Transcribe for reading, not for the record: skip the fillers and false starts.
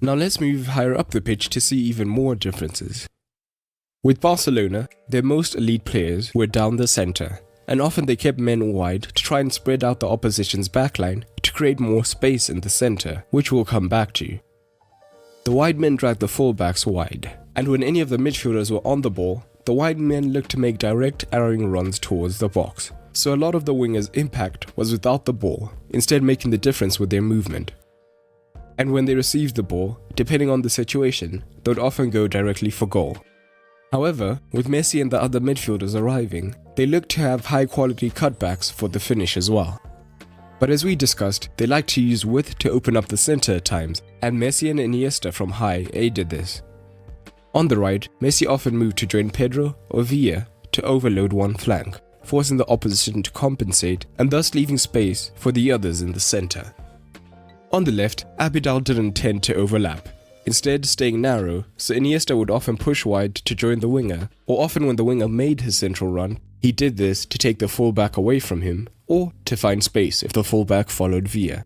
Now let's move higher up the pitch to see even more differences. With Barcelona, their most elite players were down the centre, and often they kept men wide to try and spread out the opposition's backline to create more space in the centre, which we'll come back to. The wide men dragged the fullbacks wide, and when any of the midfielders were on the ball, the wide men looked to make direct arrowing runs towards the box, so a lot of the wingers' impact was without the ball, instead making the difference with their movement. And when they received the ball, depending on the situation, they would often go directly for goal. However, with Messi and the other midfielders arriving, they looked to have high quality cutbacks for the finish as well. But as we discussed, they like to use width to open up the centre at times, and Messi and Iniesta from high aided this. On the right, Messi often moved to join Pedro or Villa to overload one flank, forcing the opposition to compensate and thus leaving space for the others in the centre. On the left, Abidal didn't tend to overlap, instead staying narrow, so Iniesta would often push wide to join the winger, or often when the winger made his central run, he did this to take the fullback away from him, or to find space if the fullback followed Villa.